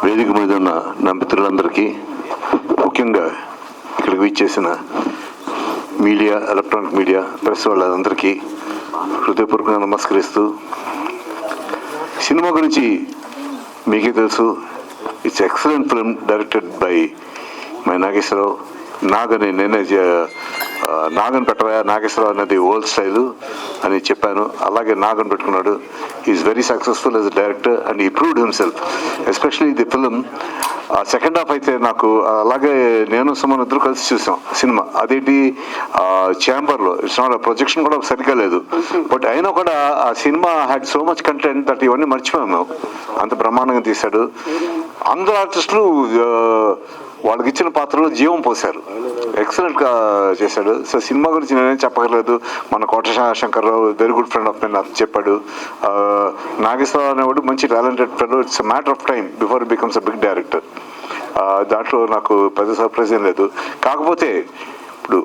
వేదిక మీద ఉన్న నా మిత్రులందరికీ, ముఖ్యంగా ఇక్కడికి విచ్చేసిన మీడియా, ఎలక్ట్రానిక్ మీడియా, ప్రెస్ వాళ్ళందరికీ హృదయపూర్వకంగా నమస్కరిస్తూ, సినిమా గురించి మీకే తెలుసు, it's excellent film directed by my Nageswara Rao. నేనే నాగన్ పెట్టవా, నాగేశ్వరరావు అనేది ఓల్డ్ స్టైలు అని చెప్పాను. అలాగే నాగన్ పెట్టుకున్నాడు. Is very successful as a director and he proved himself, especially the film. Second half అయితే నాకు, అలాగే నేను సుమన్ ఇద్దరు కలిసి చూసాం సినిమా. అదేంటి ఛాంబర్లో, ఇట్స్ నాట్ ప్రొజెక్షన్ కూడా సరిగ్గా లేదు, బట్ అయినా కూడా ఆ cinema had so much content that ఇవన్నీ మర్చిపోయాము మేము. అంత బ్రహ్మాండంగా తీశాడు. అందరు ఆర్టిస్టులు వాళ్ళకి ఇచ్చిన పాత్రలో జీవం పోశారు. ఎక్సలెంట్గా చేశాడు. సో సినిమా గురించి నేనేం చెప్పగలేదు. మన Kota Shankar Rao very good friend of mine నాకు చెప్పాడు. నాగేశ్వరరావు అనేవాడు మంచి talented fellow. It's a matter of time before becomes a big director. దాంట్లో నాకు పెద్ద సర్ప్రైజ్ ఏం లేదు. కాకపోతే ఇప్పుడు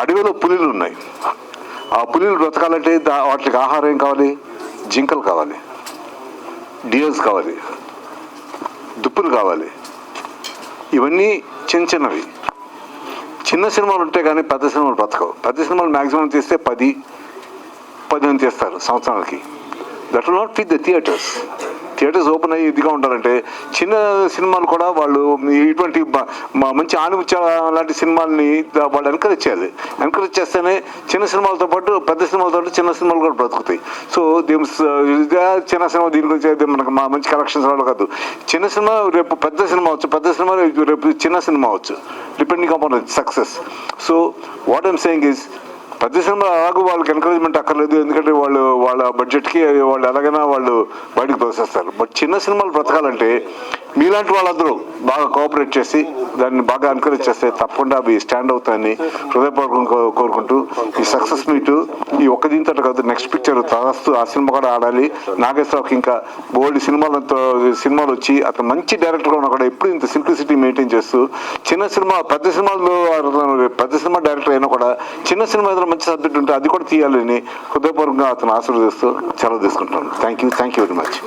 అడవిలో పులిలు ఉన్నాయి. ఆ పులిలు బ్రతకాలంటే వాటికి ఆహారం ఏం కావాలి? జింకలు కావాలి, డియర్స్ కావాలి, దుప్పులు కావాలి. ఇవన్నీ చిన్నవి. చిన్న సినిమాలు ఉంటే కానీ పెద్ద సినిమాలు బ్రతకవు. పెద్ద సినిమాలు మ్యాక్సిమం తీస్తే 10 తీస్తారు సంవత్సరానికి. That will not fit the theatres open అయ్యి ఇదిగా ఉంటారంటే, చిన్న సినిమాలు కూడా వాళ్ళు ఇటువంటి మంచి ఆణిముత్యాల లాంటి సినిమాల్ని వాళ్ళు ఎంకరేజ్ చేయాలి. ఎంకరేజ్ చేస్తేనే చిన్న సినిమాలతో పాటు పెద్ద సినిమాలతో చిన్న సినిమాలు కూడా బ్రతుకుతాయి. సో చిన్న సినిమా దీని గురించి మనకు మంచి కలెక్షన్స్ రావడం కాదు. చిన్న సినిమా రేపు పెద్ద సినిమా అవచ్చు, పెద్ద సినిమా రేపు చిన్న సినిమా అవచ్చు, depending upon success. So what I'm saying is, పెద్ద సినిమా అలాగూ వాళ్ళకి ఎంకరేజ్మెంట్ అక్కర్లేదు, ఎందుకంటే వాళ్ళ బడ్జెట్కి వాళ్ళు ఎలాగైనా వాళ్ళు బయటకు తోసేస్తారు. బట్ చిన్న సినిమాలు బ్రతకాలంటే మీలాంటి వాళ్ళందరూ బాగా కోఆపరేట్ చేసి దాన్ని బాగా ఎంకరేజ్ చేస్తే తప్పకుండా అవి స్టాండ్ అవుతాయని హృదయపూర్వకంగా కోరుకుంటూ, ఈ సక్సెస్ మీటు ఈ ఒక్క దీంతో కాదు, నెక్స్ట్ పిక్చర్ తరస్తూ ఆ సినిమా కూడా ఆడాలి. నాగేశ్వరరావుకి ఇంకా బోల్డ్ సినిమాలు వచ్చి అతను మంచి డైరెక్టర్గా ఉన్నా కూడా ఎప్పుడు ఇంత సింప్లిసిటీ మెయింటైన్ చేస్తూ పెద్ద సినిమా డైరెక్టర్ అయినా కూడా చిన్న సినిమా ఏదైనా మంచి సబ్జెక్ట్ ఉంటే అది కూడా తీయాలని హృదయపూర్వకంగా అతను ఆశీర్వదిస్తూ సెలవు తీసుకుంటున్నాను. Thank you very much.